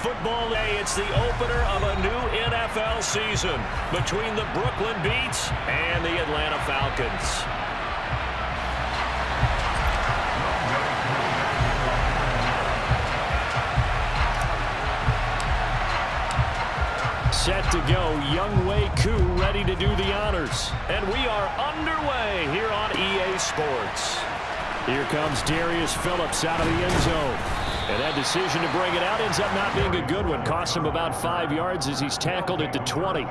football day. It's the opener of a new NFL season between the Brooklyn Beats and the Atlanta Falcons. Set to go, Younghoe Koo ready to do the honors. And we are underway here on EA Sports. Here comes Darius Phillips out of the end zone. And that decision to bring it out ends up not being a good one. Cost him about 5 yards as he's tackled at the 20.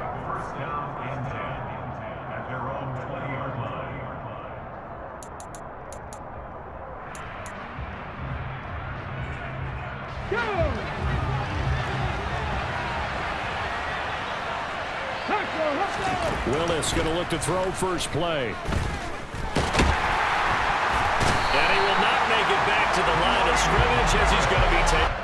Willis going to look to throw first play. And he will not make it back to the line of scrimmage as he's going to be taken.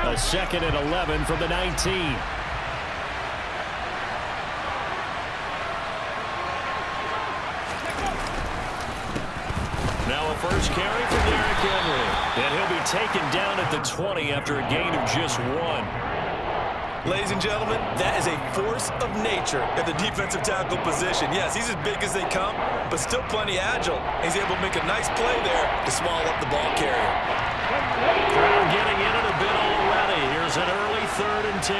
A 2nd and 11 from the 19. Now a first carry for Derrick Henry. And he'll be taken down at the 20 after a gain of just 1. Ladies and gentlemen, that is a force of nature at the defensive tackle position. Yes, he's as big as they come, but still plenty agile. He's able to make a nice play there to swallow up the ball carrier. Crowd getting in it a bit already. Here's an early 3rd and 10.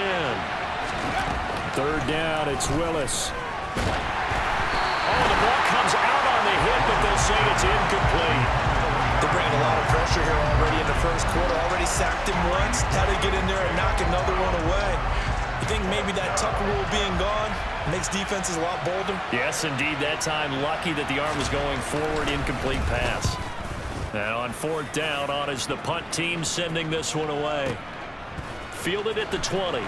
3rd down, it's Willis. Oh, the ball comes out on the hit, but they'll say it's incomplete. They bring a lot of pressure here already in the first quarter. Already sacked him once. Had to get in there and knock another one away. You think maybe that Tucker rule being gone makes defenses a lot bolder? Yes, indeed. That time, lucky that the arm was going forward, incomplete pass. Now on 4th down, on is the punt team sending this one away. Fielded at the 20. And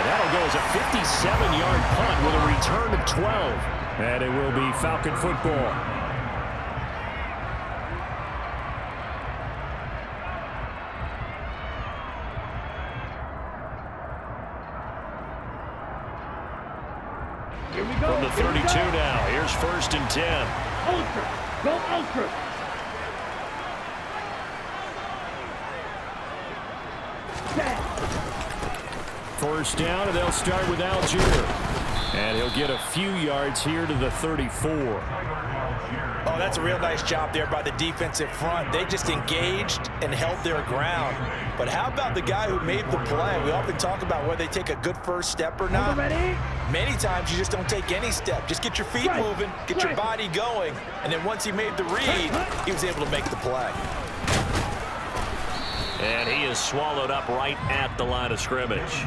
that'll go as a 57-yard punt with a return of 12. And it will be Falcon football. Here we go. From the 32 now, here's 1st and 10. Ultra. Go Ultra. First down, and they'll start with Algier. And he'll get a few yards here to the 34. Oh, that's a real nice job there by the defensive front. They just engaged and held their ground. But how about the guy who made the play? We often talk about whether they take a good first step or not. Many times you just don't take any step. Just get your feet moving, get your body going, and then once he made the read, he was able to make the play. And he is swallowed up right at the line of scrimmage.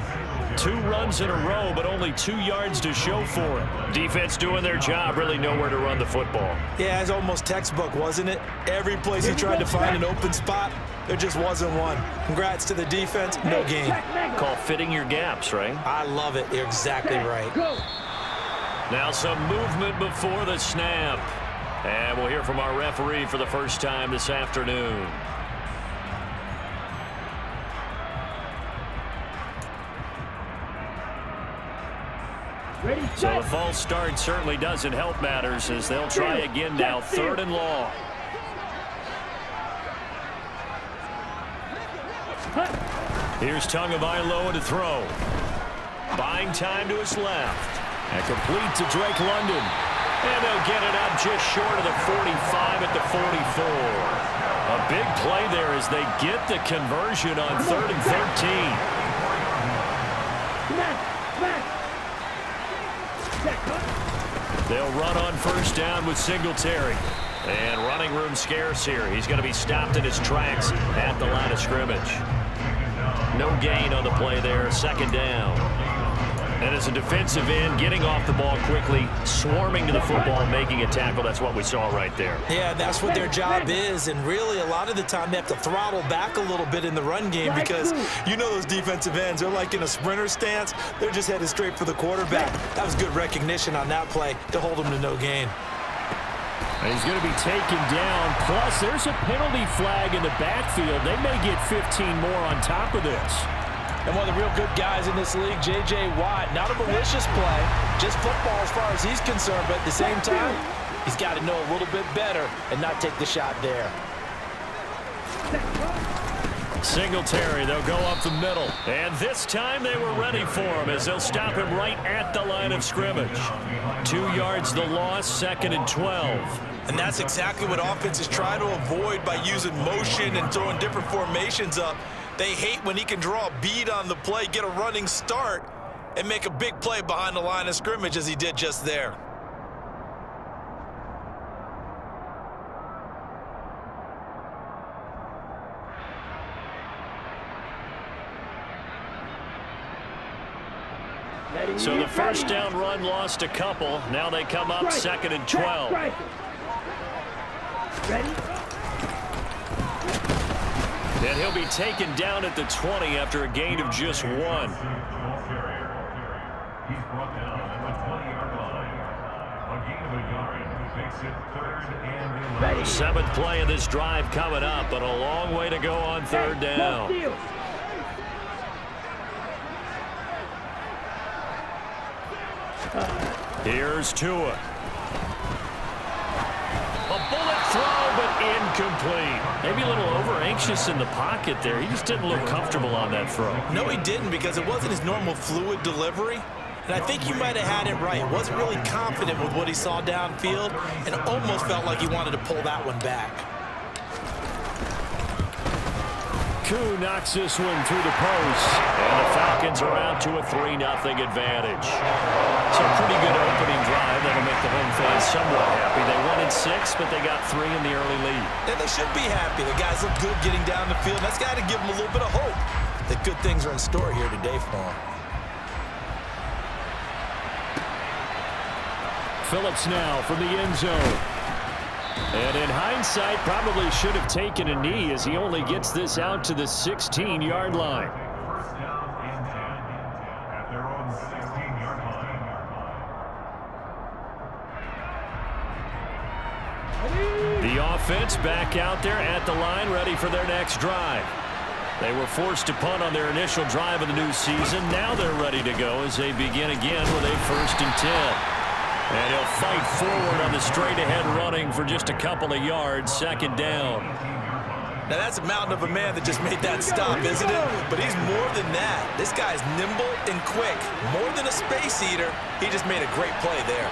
2 runs in a row, but only 2 yards to show for it. Defense doing their job, really nowhere to run the football. Yeah, it's almost textbook, wasn't it? Every place he tried to find an open spot, there just wasn't one. Congrats to the defense, no gain. Call fitting your gaps, right? I love it. You're exactly right. Now some movement before the snap. And we'll hear from our referee for the first time this afternoon. So the false start certainly doesn't help matters as they'll try again now. 3rd and long. Here's Tagovailoa to throw. Buying time to his left. And complete to Drake London. And they'll get it up just short of the 45 at the 44. A big play there as they get the conversion on 3rd and 13. They'll run on 1st down with Singletary. And running room scarce here. He's going to be stopped in his tracks at the line of scrimmage. No gain on the play there. 2nd down. And as a defensive end, getting off the ball quickly, swarming to the football, making a tackle. That's what we saw right there. Yeah, that's what their job is. And really, a lot of the time, they have to throttle back a little bit in the run game because you know those defensive ends, they're like in a sprinter stance. They're just headed straight for the quarterback. That was good recognition on that play to hold them to no gain. And he's going to be taken down. Plus, there's a penalty flag in the backfield. They may get 15 more on top of this. And one of the real good guys in this league, J.J. Watt, not a malicious play, just football as far as he's concerned, but at the same time, he's got to know a little bit better and not take the shot there. Singletary, they'll go up the middle. And this time they were ready for him as they'll stop him right at the line of scrimmage. 2 yards the loss, 2nd and 12. And that's exactly what offenses try to avoid by using motion and throwing different formations up. They hate when he can draw a bead on the play, get a running start, and make a big play behind the line of scrimmage as he did just there. So the 1st down run lost a couple. Now they come up 2nd and 12. Ready? And he'll be taken down at the 20 after a gain of just 1. Ready. 7th play of this drive coming up, but a long way to go on 3rd down. Here's Tua. A bullet throw, but incomplete. Maybe a little over-anxious in the pocket there. He just didn't look comfortable on that throw. No, he didn't, because it wasn't his normal fluid delivery. And I think you might have had it right. Wasn't really confident with what he saw downfield and almost felt like he wanted to pull that one back. Koo knocks this one through the post. And the Falcons are out to a 3-0 advantage. So a pretty good opening drive. That'll make the home fans somewhat happy. They won in 6, but they got 3 in the early lead. And they should be happy. The guys look good getting down the field. That's got to give them a little bit of hope that good things are in store here today for them. Phillips now from the end zone. And in hindsight, probably should have taken a knee as he only gets this out to the 16-yard line. The offense back out there at the line, ready for their next drive. They were forced to punt on their initial drive of the new season. Now they're ready to go as they begin again with a 1st and 10. And he'll fight forward on the straight-ahead running for just a couple of yards, 2nd down. Now, that's a mountain of a man that just made that stop, isn't it? But he's more than that. This guy's nimble and quick. More than a space eater, he just made a great play there.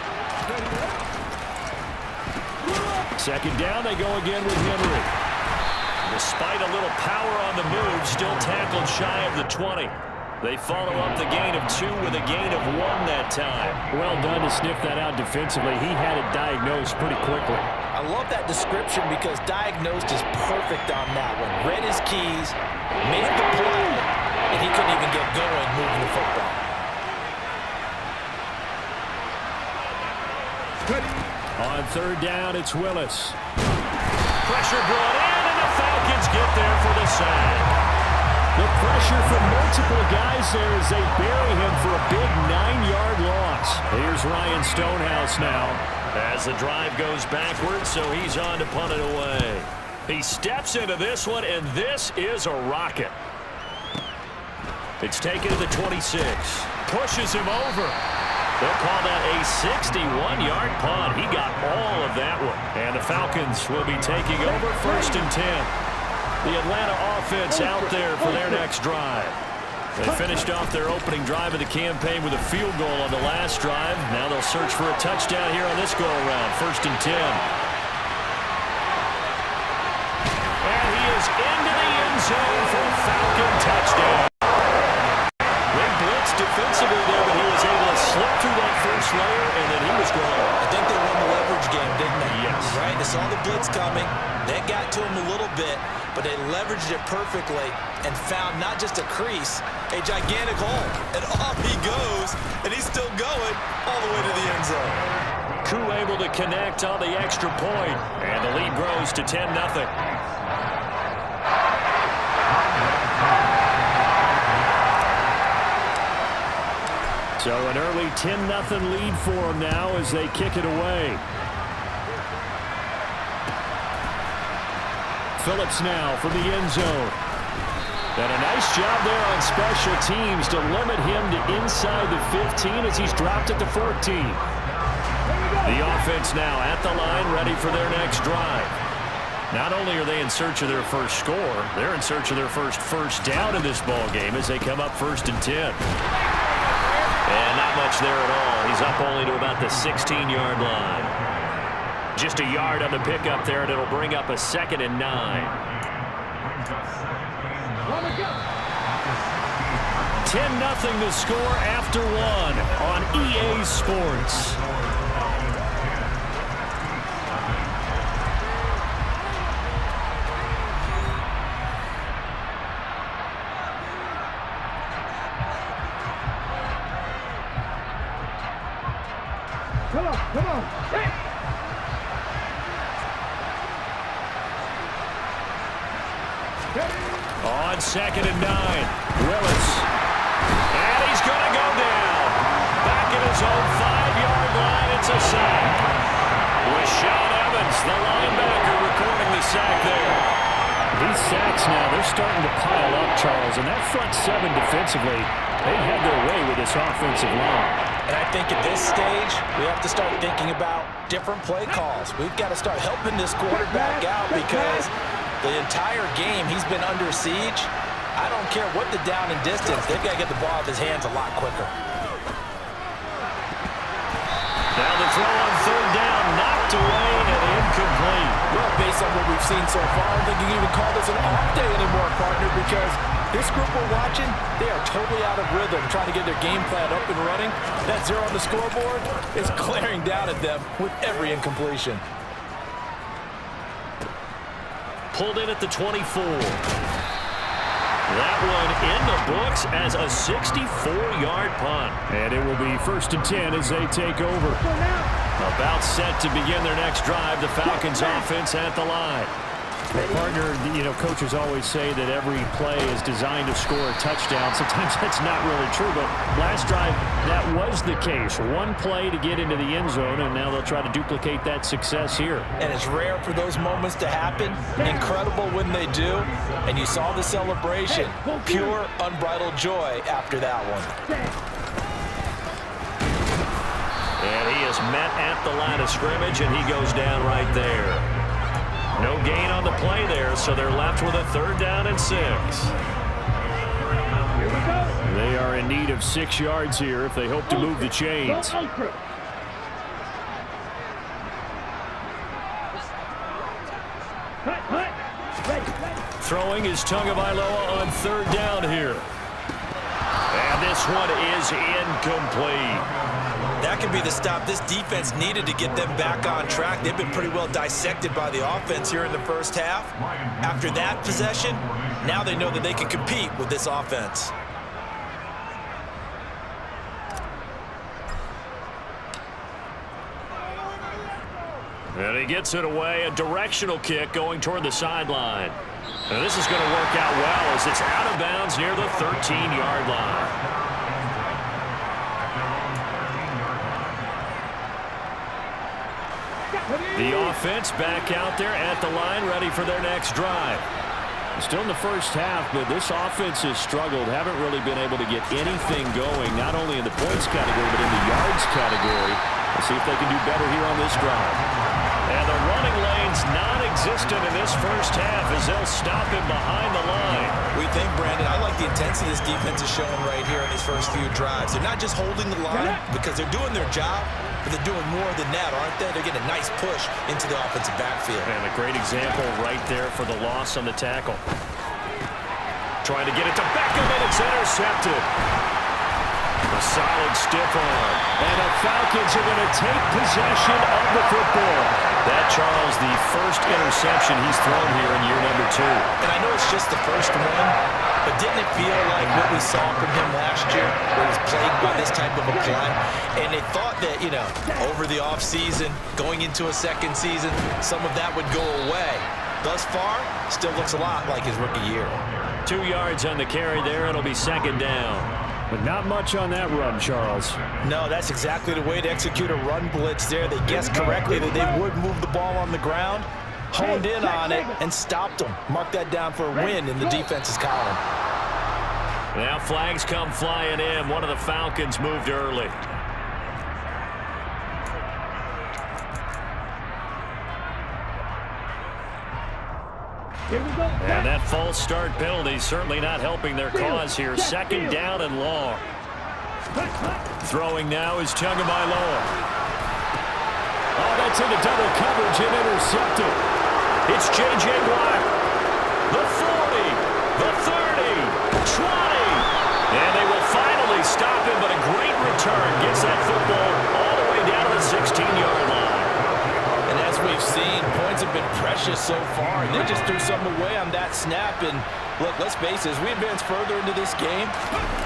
2nd down, they go again with Henry. Despite a little power on the move, still tackled shy of the 20. They follow up the gain of 2 with a gain of 1 that time. Well done to sniff that out defensively. He had it diagnosed pretty quickly. I love that description because diagnosed is perfect on that one. Read his keys, made the play, and he couldn't even get going moving the football. On 3rd down, it's Willis. Pressure brought in, and the Falcons get there for the sack. The pressure from multiple guys there as they bury him for a big 9-yard loss. Here's Ryan Stonehouse now as the drive goes backwards, so he's on to punt it away. He steps into this one, and this is a rocket. It's taken to the 26. Pushes him over. They'll call that a 61-yard punt. He got all of that one. And the Falcons will be taking over 1st and 10. The Atlanta offense out there for their next drive. They finished off their opening drive of the campaign with a field goal on the last drive. Now they'll search for a touchdown here on this go-around. 1st and 10. And he is into the end zone for a Falcon touchdown. They blitzed defensively there, but he was able to slip through that first layer, and then he was gone. I think they won the leverage game, didn't they? Yes. Right? They saw the blitz coming. That got to him a little bit, but they leveraged it perfectly and found not just a crease, a gigantic hole. And off he goes, and he's still going all the way to the end zone. Koo able to connect on the extra point, and the lead grows to 10-0. So an early 10-0 lead for them now as they kick it away. Phillips now from the end zone. And a nice job there on special teams to limit him to inside the 15 as he's dropped at the 14. The offense now at the line, ready for their next drive. Not only are they in search of their first score, they're in search of their first down in this ball game as they come up 1st and 10. And not much there at all. He's up only to about the 16-yard line. Just a yard on the pickup there, and it'll bring up a 2nd and 9. 10-0 the score after 1 on EA Sports. Come on. Hey. On 2nd and 9, Willis. And he's going to go down. Back at his own 5-yard line, it's a sack. Rashaan Evans, the linebacker, recording the sack there. These sacks now, they're starting to pile up, Charles. And that front 7 defensively, they had their way with this offensive line. And I think at this stage, we have to start thinking about different play calls. We've got to start helping this quarterback out because the entire game he's been under siege. I don't care what the down and distance. They've got to get the ball out of his hands a lot quicker. Now the throw on 3rd down, knocked away and incomplete. Well, based on what we've seen so far, I don't think you can even call this an off day anymore, partner, because this group we're watching, they are totally out of rhythm, trying to get their game plan up and running. That 0 on the scoreboard is glaring down at them with every incompletion. Pulled in at the 24. That one in the books as a 64-yard punt. And it will be 1st and 10 as they take over. About set to begin their next drive, the Falcons offense at the line. Partner, coaches always say that every play is designed to score a touchdown. Sometimes that's not really true, but last drive, that was the case. One play to get into the end zone, and now they'll try to duplicate that success here. And it's rare for those moments to happen. Incredible when they do. And you saw the celebration. Pure, unbridled joy after that one. And he is met at the line of scrimmage, and he goes down right there. No gain on the play there, so they're left with a 3rd down and 6. They are in need of 6 yards here if they hope to move the chains. Throwing is Tagovailoa on 3rd down here. And this one is incomplete. That could be the stop this defense needed to get them back on track. They've been pretty well dissected by the offense here in the first half. After that possession, now they know that they can compete with this offense. And he gets it away, a directional kick going toward the sideline. And this is going to work out well as it's out of bounds near the 13-yard line. The offense back out there at the line, ready for their next drive. Still in the first half, but this offense has struggled. Haven't really been able to get anything going, not only in the points category, but in the yards category. Let's see if they can do better here on this drive. And the running lane's non-existent consistent in this first half as they'll stop him behind the line. We think, Brandon, I like the intensity this defense is showing right here in these first few drives. They're not just holding the line because they're doing their job, but they're doing more than that, aren't they? They're getting a nice push into the offensive backfield. And a great example right there for the loss on the tackle. Trying to get it to Beckham, and it's intercepted. A solid stiff arm. And the Falcons are going to take possession of the football. That, Charles, the first interception he's thrown here in year number 2. And I know it's just the first one, but didn't it feel like what we saw from him last year, where he was plagued by this type of a play? And they thought that, you know, over the offseason, going into a second season, some of that would go away. Thus far, still looks a lot like his rookie year. 2 yards on the carry there. It'll be second down. But not much on that run, Charles. No, that's exactly the way to execute a run blitz there. They guessed correctly that they would move the ball on the ground, honed in on it, and stopped them. Mark that down for a win in the defense's column. Now flags come flying in. One of the Falcons moved early. And that false start penalty certainly not helping their cause here. Second down and long. Throwing now is Tagovailoa. Oh, that's into double coverage and intercepted. It's J.J. Watt. The 40, the 30, 20. And they will finally stop him, but a great return gets that football all the way down to the 16-yard line. And as we've seen, points have been precious so far, and they just threw something away on that snap. And look, let's face it, as we advance further into this game,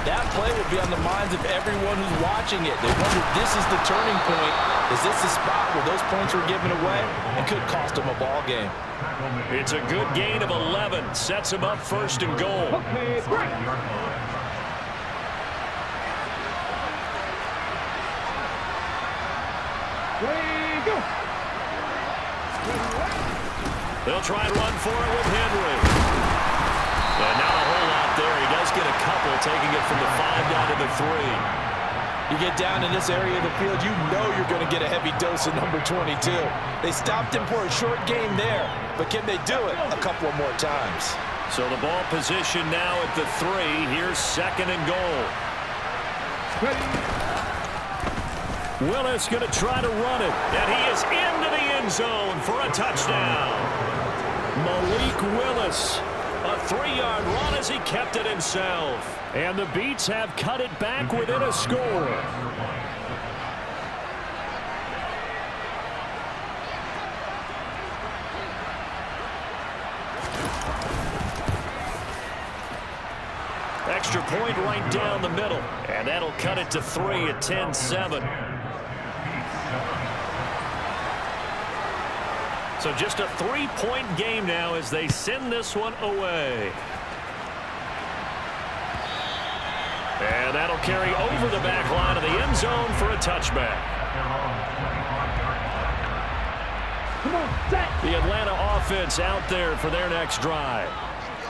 that play will be on the minds of everyone who's watching it. They wonder if this is the turning point. Is this the spot where those points were given away and could cost them a ball game? It's a good gain of 11. Sets him up first and goal. They'll try and run for it with Henry. And not a whole lot there. He does get a couple, taking it from the 5 down to the 3. You get down in this area of the field, you know you're going to get a heavy dose of number 22. They stopped him for a short game there, but can they do it a couple of more times? So the ball position now at the 3. Here's second and goal. Willis going to try to run it, and he is into the end zone for a touchdown. Malik Willis, a 3-yard run as he kept it himself. And the Beats have cut it back within a score. Extra point right down the middle, and that'll cut it to 3 at 10-7. So just a 3-point game now as they send this one away. And that'll carry over the back line of the end zone for a touchback. The Atlanta offense out there for their next drive.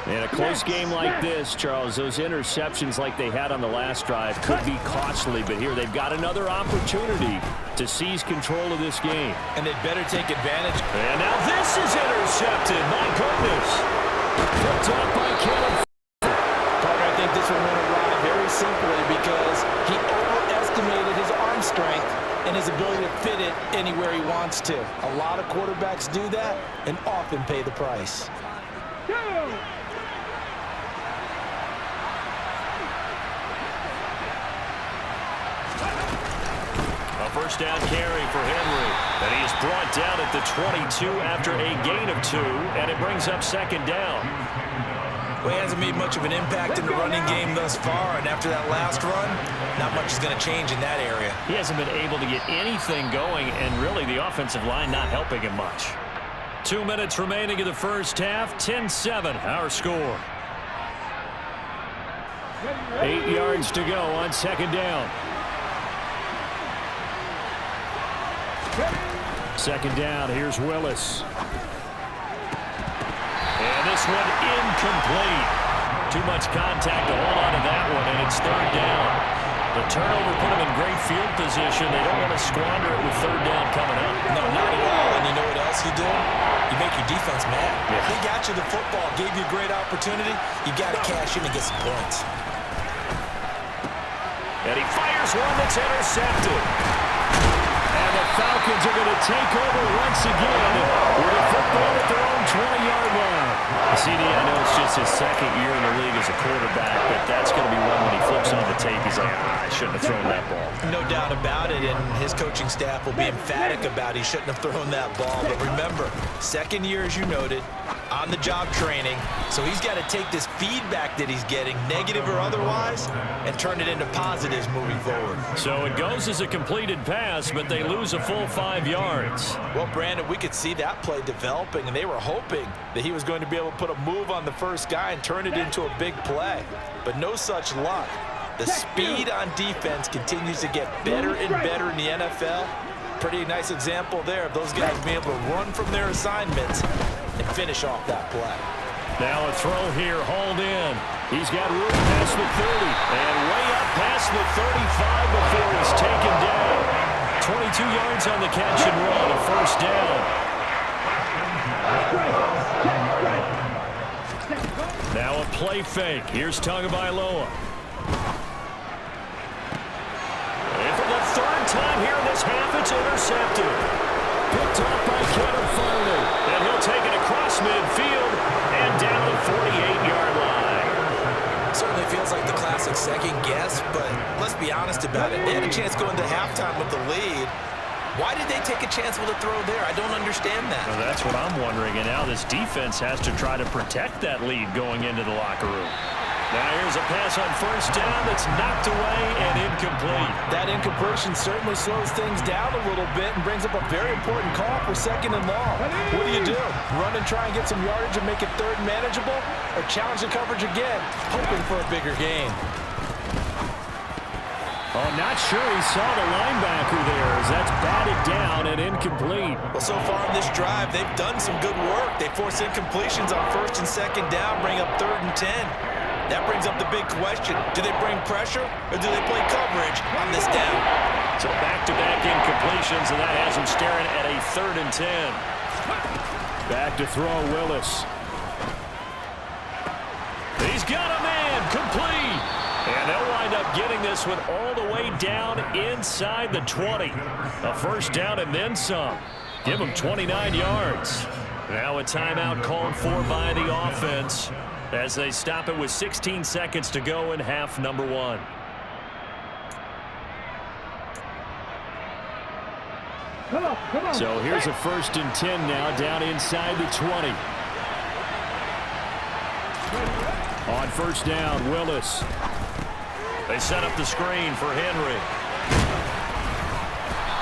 In a close game like this, Charles, those interceptions like they had on the last drive could be costly, but here they've got another opportunity to seize control of this game. And they'd better take advantage. And now this is intercepted. My goodness. Picked up by Caleb. Partner, I think this one went awry very simply because he overestimated his arm strength and his ability to fit it anywhere he wants to. A lot of quarterbacks do that and often pay the price. First down carry for Henry. And he is brought down at the 22 after a gain of 2, and it brings up second down. Well, he hasn't made much of an impact in the running game thus far, and after that last run, not much is going to change in that area. He hasn't been able to get anything going, and really the offensive line not helping him much. 2 minutes remaining in the first half, 10-7, our score. 8 yards to go on second down. Second down, here's Willis. And this one incomplete. Too much contact to hold on to that one, and it's third down. The turnover put them in great field position. They don't want to squander it with third down coming up. No, not at all. And you know what else you do? You make your defense mad. Yeah. They got you the football, gave you a great opportunity. You got to cash in and get some points. And he fires one that's intercepted. And the Falcons are going to take over once again with a football at their own 20-yard line. CD, I know it's just his second year in the league as a quarterback, but that's going to be one when he flips on the tape. He's like, I shouldn't have thrown that ball. No doubt about it, and his coaching staff will be emphatic about he shouldn't have thrown that ball. But remember, second year, as you noted, on-the-job training, so he's got to take this feedback that he's getting, negative or otherwise, and turn it into positives moving forward. So it goes as a completed pass, but they lose a full 5 yards. Well, Brandon, we could see that play developing, and they were hoping that he was going to be able to put a move on the first guy and turn it into a big play. But no such luck. The speed on defense continues to get better and better in the NFL. Pretty nice example there of those guys being able to run from their assignments and finish off that play. Now a throw here, hauled in. He's got room past the 30 and way up past the 35 before he's taken down. 22 yards on the catch and run, a first down. Now a play fake. Here's Tagovailoa. And for the third time here in this half, it's intercepted. Picked off by Kevin Farley. And he'll take it across midfield and down the 48-yard line. Certainly feels like the classic second guess, but let's be honest about it. They had a chance going to halftime with the lead. Why did they take a chance with a throw there? I don't understand that. Well, that's what I'm wondering. And now this defense has to try to protect that lead going into the locker room. Now here's a pass on first down that's knocked away and incomplete. That incompletion certainly slows things down a little bit and brings up a very important call for second and long. What do? Run and try and get some yardage and make it third and manageable? Or challenge the coverage again, hoping for a bigger gain? Oh, not sure he saw the linebacker there as that's batted down and incomplete. Well, so far in this drive, they've done some good work. They force incompletions on first and second down, bring up 3rd and 10. That brings up the big question. Do they bring pressure or do they play coverage on this down? So back-to-back incompletions, and that has him staring at a 3rd and 10. Back to throw, Willis. He's got a man, complete. And they'll wind up getting this one all the way down inside the 20. A first down and then some. Give them 29 yards. Now a timeout called for by the offense as they stop it with 16 seconds to go in half number 1. Come on. So here's a 1st and 10 now down inside the 20. On first down, Willis. They set up the screen for Henry.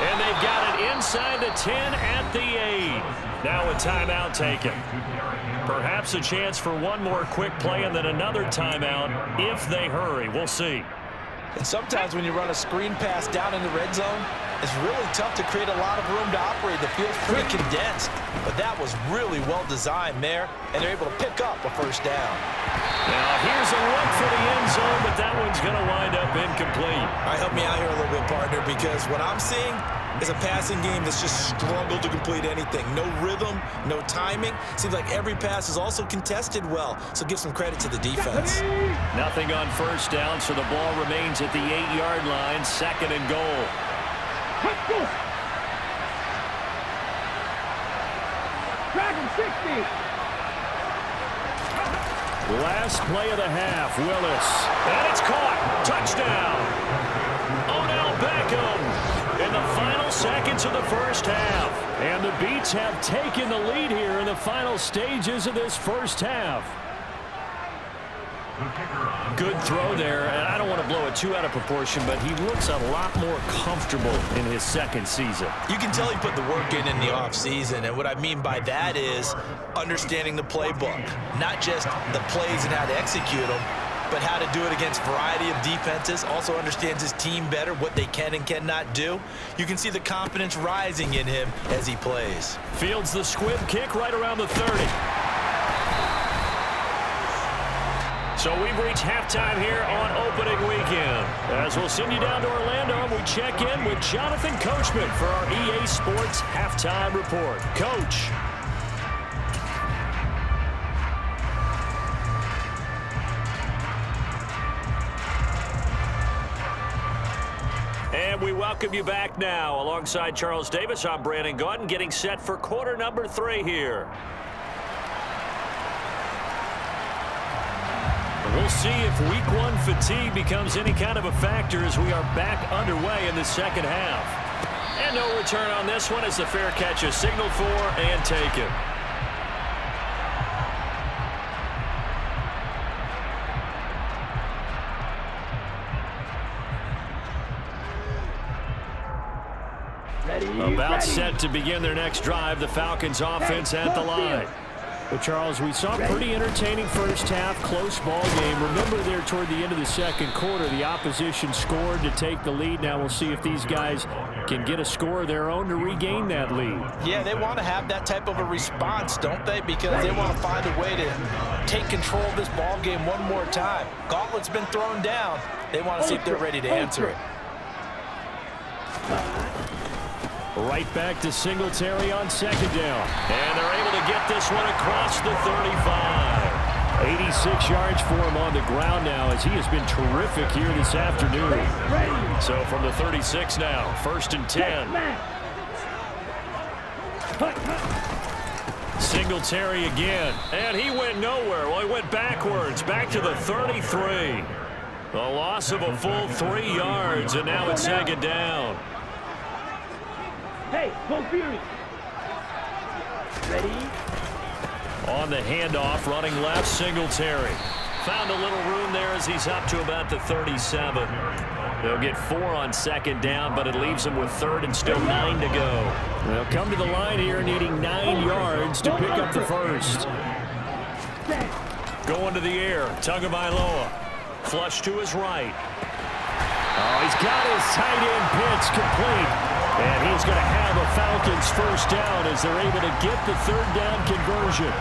And they've got it inside the 10 at the 8. Now a timeout taken. Perhaps a chance for one more quick play and then another timeout if they hurry. We'll see. And sometimes when you run a screen pass down in the red zone, it's really tough to create a lot of room to operate. The field's pretty condensed. But that was really well designed there, and they're able to pick up a first down. Now here's a look for the end zone, but that one's going to wind up incomplete. All right, help me out here a little bit, partner, because what I'm seeing is a passing game that's just struggled to complete anything. No rhythm, no timing. Seems like every pass is also contested well, so give some credit to the defense. Nothing on first down, so the ball remains at the 8-yard line, 2nd and goal. Dragon 60. Last play of the half, Willis. And it's caught. Touchdown. Odell Beckham in the final seconds of the first half. And the Beats have taken the lead here in the final stages of this first half. Good throw there, and I don't want to blow it too out of proportion, but he looks a lot more comfortable in his second season. You can tell he put the work in the offseason, and what I mean by that is understanding the playbook, not just the plays and how to execute them, but how to do it against a variety of defenses. Also understands his team better, what they can and cannot do. You can see the confidence rising in him as he plays. Fields the squib kick right around the 30. So we've reached halftime here on opening weekend. As we'll send you down to Orlando, and we check in with Jonathan Coachman for our EA Sports Halftime Report. Coach. And we welcome you back now. Alongside Charles Davis, I'm Brandon Gaudin, getting set for quarter number 3 here. We'll see if week 1 fatigue becomes any kind of a factor as we are back underway in the second half. And no return on this one as the fair catch is signaled for and taken. About set to begin their next drive, the Falcons offense at the line. Well, Charles, we saw a pretty entertaining first half, close ball game. Remember there toward the end of the second quarter, the opposition scored to take the lead. Now we'll see if these guys can get a score of their own to regain that lead. Yeah, they want to have that type of a response, don't they? Because they want to find a way to take control of this ball game one more time. Gauntlet's been thrown down. They want to see if they're ready to answer it. Right back to Singletary on second down. And they're able to get this one across the 35. 86 yards for him on the ground now as he has been terrific here this afternoon. So from the 36 now, 1st and 10. Singletary again. And he went nowhere. Well, he went backwards, back to the 33. A loss of a full 3 yards, and now it's second down. Hey, go Fury. Ready? On the handoff, running left, Singletary. Found a little room there as he's up to about the 37. They'll get 4 on second down, but it leaves them with 3rd and still 9 to go. They'll come to the line here needing 9 yards to pick up the first. Going to the air, Tagovailoa. Flush to his right. Oh, he's got his tight end pitch complete. And he's going to have a Falcons first down as they're able to get the 3rd down conversion.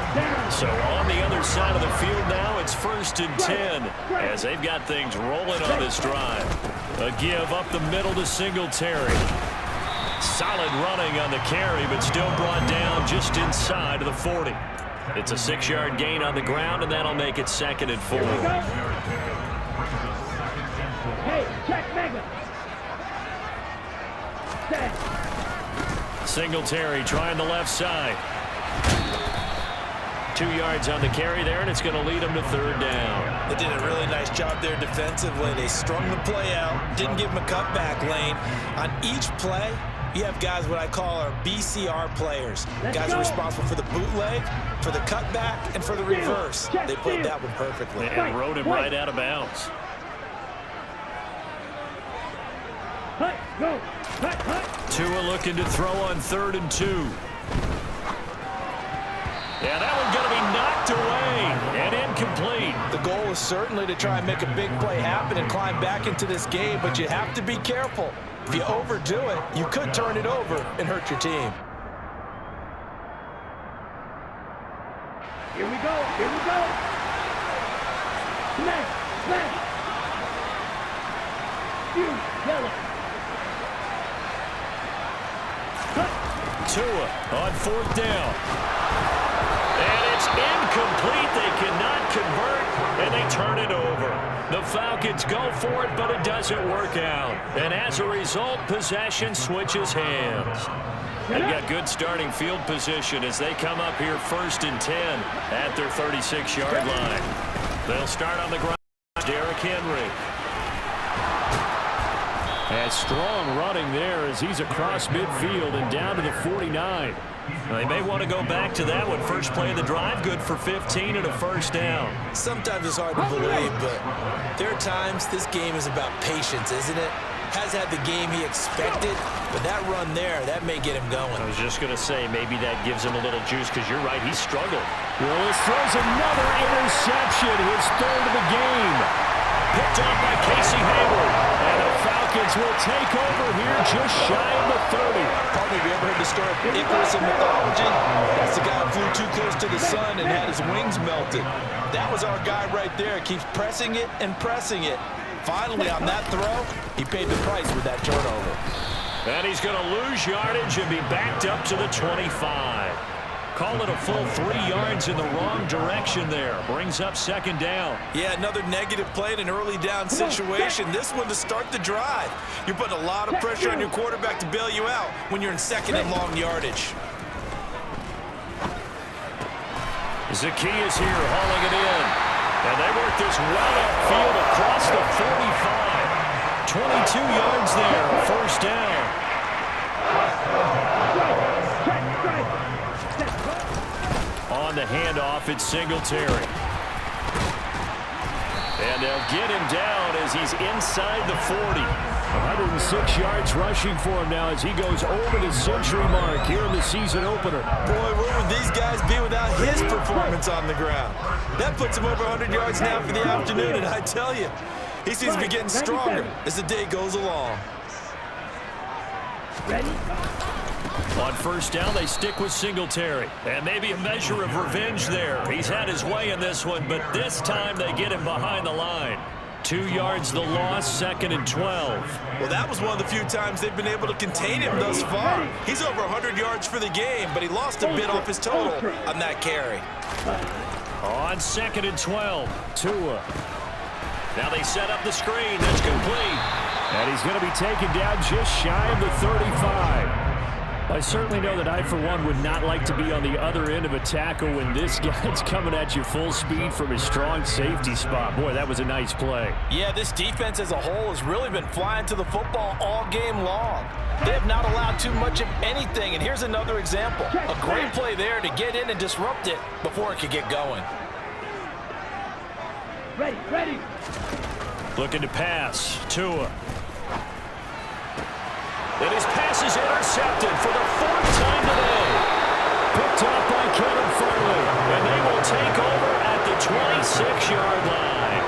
So on the other side of the field now, it's 1st and 10 as they've got things rolling on this drive. A give up the middle to Singletary. Solid running on the carry, but still brought down just inside of the 40. It's a 6-yard gain on the ground, and that'll make it 2nd and 4. Hey, check Mega. Singletary trying the left side. 2 yards on the carry there, and it's going to lead them to 3rd down. They did a really nice job there defensively. They strung the play out, didn't give them a cutback lane. On each play, you have guys what I call our BCR players. Guys are responsible for the bootleg, for the cutback, and for the reverse. They played that one perfectly. And rode him right out of bounds. Tua looking to throw on 3rd and 2. Yeah, that one's going to be knocked away and incomplete. The goal is certainly to try and make a big play happen and climb back into this game, but you have to be careful. If you overdo it, you could turn it over and hurt your team. Here we go. Here we go. Smash. Smash. Yellow. Tua on 4th down. And it's incomplete. They cannot convert, and they turn it over. The Falcons go for it, but it doesn't work out. And as a result, possession switches hands. They've got good starting field position as they come up here 1st and 10 at their 36-yard line. They'll start on the ground. Derrick Henry. And strong running there as he's across midfield and down to the 49. They may want to go back to that one. First play of the drive, good for 15 and a 1st down. Sometimes it's hard to believe, but there are times this game is about patience, isn't it? Has had the game he expected, but that run there, that may get him going. I was just going to say, maybe that gives him a little juice because you're right, he struggled. Willis throws another interception, his 3rd of the game. Picked up by Casey Hayward. And the Falcons will take over here just shy of the 30. Partner, have you ever heard the story of Icarus in mythology? That's the guy who flew too close to the sun and had his wings melted. That was our guy right there. Keeps pressing it and pressing it. Finally, on that throw, he paid the price with that turnover. And he's going to lose yardage and be backed up to the 25. Call it a full 3 yards in the wrong direction there. Brings up second down. Yeah, another negative play in an early down situation. This one to start the drive. You're putting a lot of pressure on your quarterback to bail you out when you're in second and long yardage. Zacchaeus here hauling it in. And they work this well upfield across the 45. 22 yards there, first down. On the handoff, it's Singletary. And they'll get him down as he's inside the 40. 106 yards rushing for him now as he goes over the century mark here in the season opener. Boy, where would these guys be without his performance on the ground? That puts him over 100 yards now for the afternoon, and I tell you, he seems to be getting stronger as the day goes along. Ready? On first down, they stick with Singletary. And maybe a measure of revenge there. He's had his way in this one, but this time they get him behind the line. 2 yards the loss, second and 12. Well, that was one of the few times they've been able to contain him thus far. He's over 100 yards for the game, but he lost a bit off his total on that carry. On second and 12, Tua. Now they set up the screen. That's complete. And he's going to be taken down just shy of the 35. I certainly know that I, for one, would not like to be on the other end of a tackle when this guy's coming at you full speed from his strong safety spot. Boy, that was a nice play. Yeah, this defense as a whole has really been flying to the football all game long. They have not allowed too much of anything, and here's another example. A great play there to get in and disrupt it before it could get going. Ready. Looking to pass. Tua. And his pass is intercepted for the 4th time today. Picked up by Kevin Farley. And they will take over at the 26-yard line.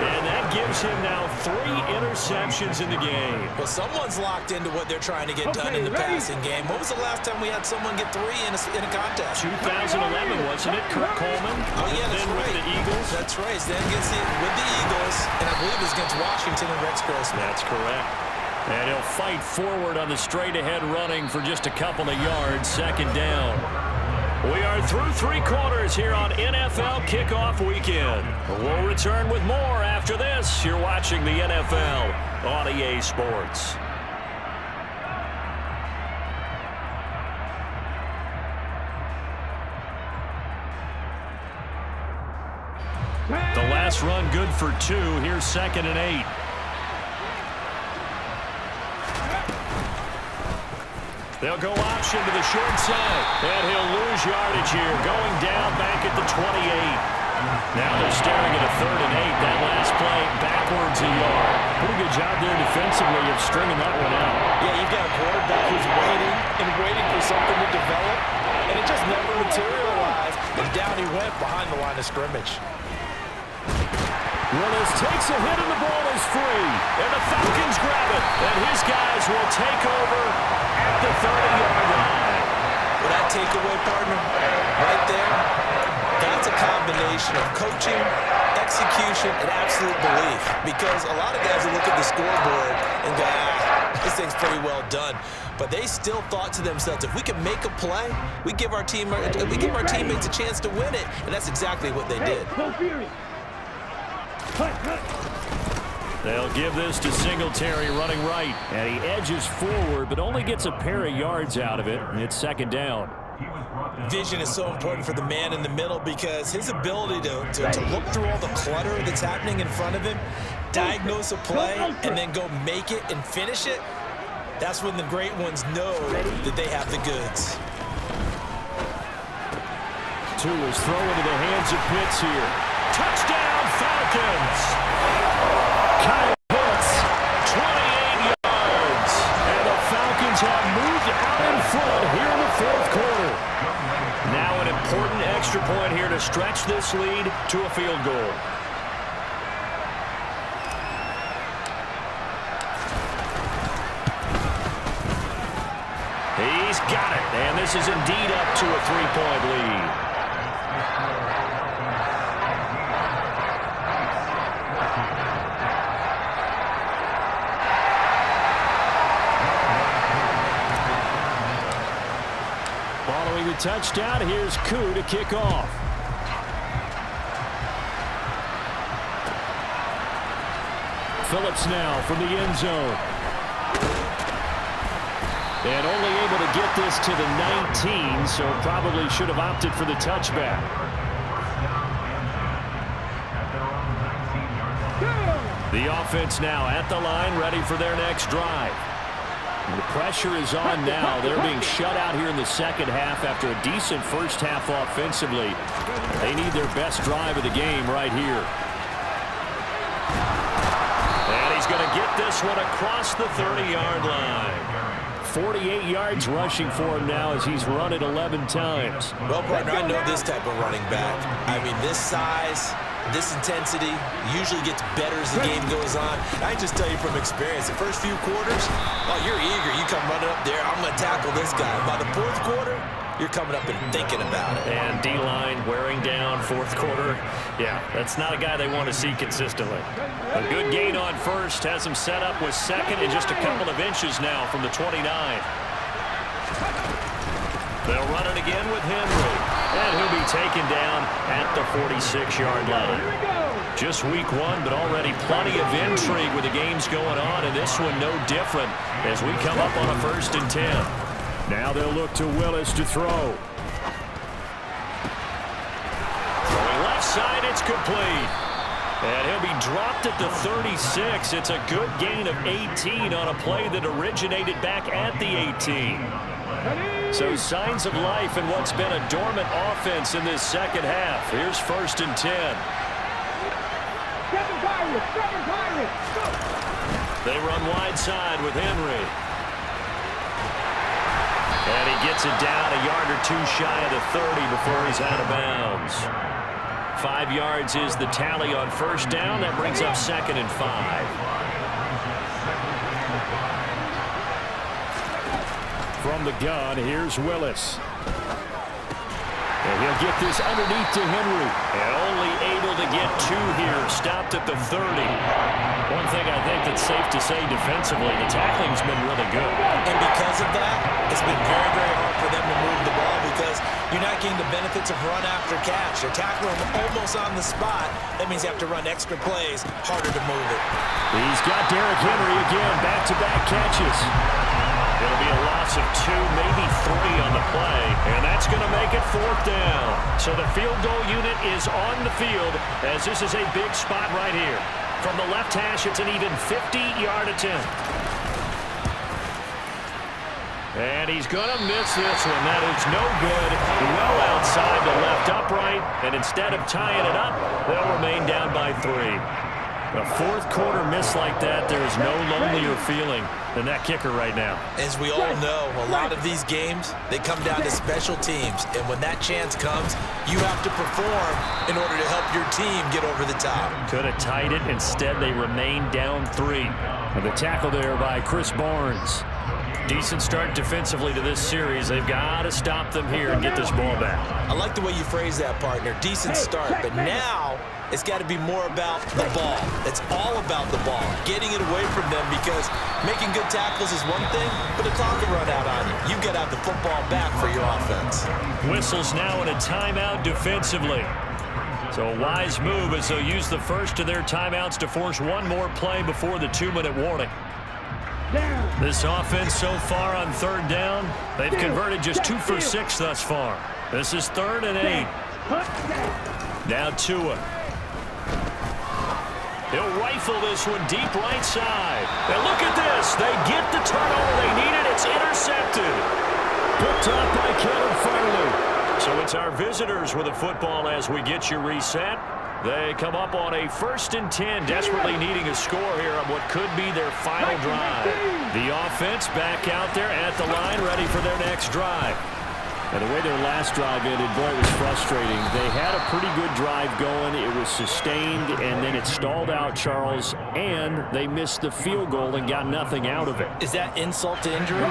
And that gives him now 3 interceptions in the game. Well, someone's locked into what they're trying to get done in the passing game. When was the last time we had someone get 3 in a contest? 2011, wasn't it? Kirk Coleman. Oh, yeah, that's then right. With the Eagles. That's right. Then against with the Eagles, and I believe it was against Washington and Rex Grossman. That's correct. And he'll fight forward on the straight-ahead running for just a couple of yards, second down. We are through 3 quarters here on NFL Kickoff Weekend. We'll return with more after this. You're watching the NFL on EA Sports. The last run good for 2. Here's second and 8. They'll go option to the short side. And he'll lose yardage here. Going down back at the 28. Now they're staring at a 3rd and 8. That last play backwards a yard. Pretty good job there defensively of stringing that one out. Yeah, you've got a quarterback who's waiting and waiting for something to develop. And it just never materialized. And down he went behind the line of scrimmage. Willis takes a hit and the ball is free. And the Falcons grab it. And his guys will take over at the 30-yard line. Well, that takeaway, partner, right there, that's a combination of coaching, execution, and absolute belief. Because a lot of guys will look at the scoreboard and go, this thing's pretty well done. But they still thought to themselves, if we can make a play, we give our teammates a chance to win it. And that's exactly what they did. They'll give this to Singletary running right. And he edges forward, but only gets a pair of yards out of it. And it's second down. Vision is so important for the man in the middle because his ability to look through all the clutter that's happening in front of him, diagnose a play, and then go make it and finish it, that's when the great ones know that they have the goods. Tua's throw into the hands of Pitts here. Touchdown, Falcons! Kyle Pitts, 28 yards. And the Falcons have moved out in front here in the 4th quarter. Now an important extra point here to stretch this lead to a field goal. He's got it. And this is indeed up to a 3-point lead. the touchdown. Here's Koo to kick off. Phillips now from the end zone. And only able to get this to the 19, so probably should have opted for the touchback. The offense now at the line, ready for their next drive. And the pressure is on now. They're being shut out here in the second half after a decent first half offensively. They need their best drive of the game right here. And he's going to get this one across the 30-yard line. 48 yards rushing for him now as he's run it 11 times. Well, partner, I know this type of running back. I mean, this size, this intensity usually gets better as the game goes on. I just tell you from experience, the first few quarters, oh, you're eager. You come running up there, I'm going to tackle this guy. By the fourth quarter, you're coming up and thinking about it. And D-line wearing down fourth quarter. Yeah, that's not a guy they want to see consistently. A good gain on first has him set up with second and just a couple of inches now from the 29. They'll run it again with Henry. And he'll be taken down at the 46-yard line. Just week one, but already plenty of intrigue with the games going on, and this one no different as we come up on a 1st and 10. Now they'll look to Willis to throw. Throwing left side, it's complete. And he'll be dropped at the 36. It's a good gain of 18 on a play that originated back at the 18. So signs of life in what's been a dormant offense in this second half. Here's 1st and 10. They run wide side with Henry. And he gets it down a yard or two shy of the 30 before he's out of bounds. 5 yards is the tally on 1st down. That brings up 2nd and 5. From the gun, here's Willis. And he'll get this underneath to Henry. And only able to get 2 here. Stopped at the 30. One thing I think that's safe to say defensively, the tackling's been really good. And because of that, it's been very, very hard for them to move the ball because you're not getting the benefits of run after catch. They're tackling them almost on the spot. That means you have to run extra plays, harder to move it. He's got Derrick Henry again, back-to-back catches. It'll be a loss of 2, maybe 3 on the play, and that's going to make it 4th down. So the field goal unit is on the field as this is a big spot right here. From the left hash, it's an even 50-yard attempt. And he's going to miss this one. That is no good. Well outside the left upright, and instead of tying it up, they'll remain down by 3. A fourth quarter miss like that, there is no lonelier feeling than that kicker right now. As we all know, a lot of these games, they come down to special teams. And when that chance comes, you have to perform in order to help your team get over the top. Could have tied it. Instead, they remain down 3. And the tackle there by Chris Barnes. Decent start defensively to this series. They've got to stop them here and get this ball back. I like the way you phrase that, partner. Decent start. But now it's got to be more about the ball. It's all about the ball. Getting it away from them because making good tackles is one thing, but the clock can run out on you. You've got to have the football back for your offense. Whistles now in a timeout defensively. So a wise move as they'll use the first of their timeouts to force one more play before the 2-minute warning. This offense so far on 3rd down, they've converted just 2 for 6 thus far. This is 3rd and 8. Now Tua. He'll rifle this one deep right side. And look at this. They get the turnover they needed. It's intercepted. Picked up by Kevin Farley. So it's our visitors with a football as we get you reset. They come up on a 1st and 10, desperately needing a score here on what could be their final drive. The offense back out there at the line, ready for their next drive. And the way their last drive ended, boy, it was frustrating. They had a pretty good drive going. It was sustained, and then it stalled out, Charles, and they missed the field goal and got nothing out of it. Is that insult to injury?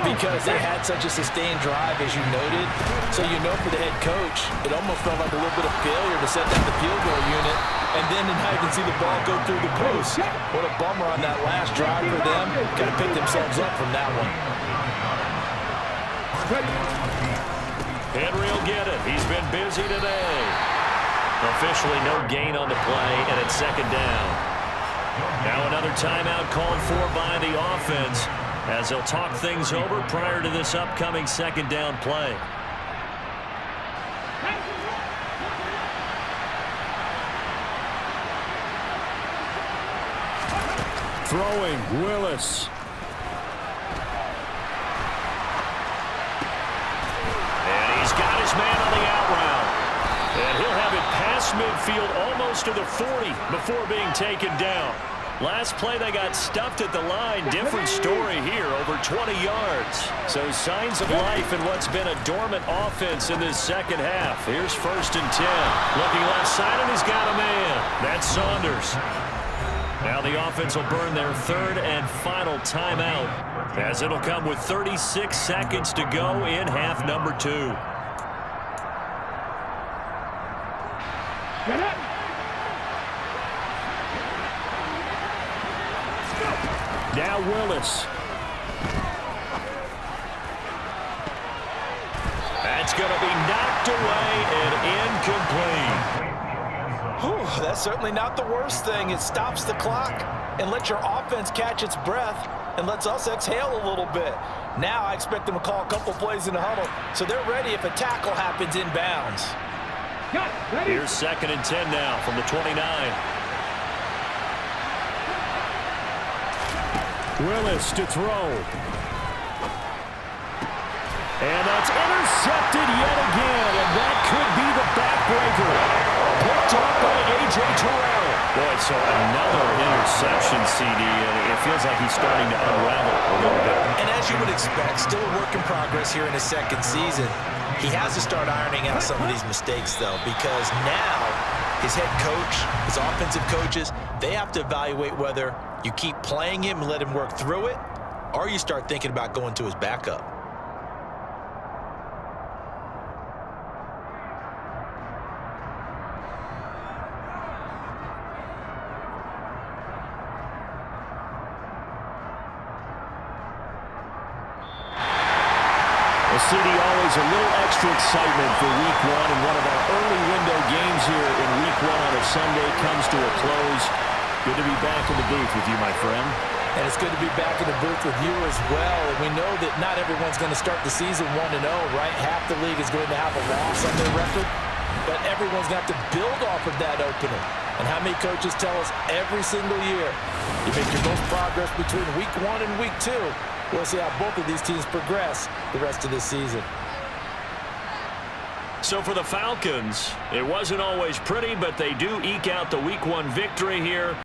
Because they had such a sustained drive, as you noted. So you know for the head coach, it almost felt like a little bit of failure to set down the field goal unit. And then now you can see the ball go through the post. What a bummer on that last drive for them. Got to pick themselves up from that one. Henry will get it. He's been busy today. Officially no gain on the play, and it's second down. Now another timeout called for by the offense as they'll talk things over prior to this upcoming second down play. Throwing, Willis. And he's got his man on the out route. And he'll have it past midfield almost to the 40 before being taken down. Last play they got stuffed at the line. Different story here, over 20 yards. So signs of life in what's been a dormant offense in this second half. Here's 1st and 10. Looking left side, and he's got a man. That's Saunders. Now the offense will burn their 3rd and final timeout as it'll come with 36 seconds to go in half number 2. Get up. Now Willis. That's going to be knocked away and incomplete. Whew, that's certainly not the worst thing. It stops the clock and lets your offense catch its breath and lets us exhale a little bit. Now I expect them to call a couple plays in the huddle so they're ready if a tackle happens inbounds. Here's 2nd and 10 now from the 29. Willis to throw. And that's intercepted yet again, and that could be the backbreaker. Picked up by A.J. Terrell. Boy, so another interception, CD, and it feels like he's starting to unravel a little bit. And as you would expect, still a work in progress here in his 2nd season. He has to start ironing out some of these mistakes, though, because now his head coach, his offensive coaches, they have to evaluate whether you keep playing him and let him work through it, or you start thinking about going to his backup. CD, always a little extra excitement for Week 1, and one of our early window games here in Week 1 on a Sunday comes to a close. Good to be back in the booth with you, my friend. And it's good to be back in the booth with you as well. And we know that not everyone's going to start the season 1-0, right? Half the league is going to have a loss on their record, but everyone's going to have to build off of that opening. And how many coaches tell us every single year, you make your most progress between Week 1 and Week 2. We'll see how both of these teams progress the rest of this season. So for the Falcons, it wasn't always pretty, but they do eke out the Week 1 victory here.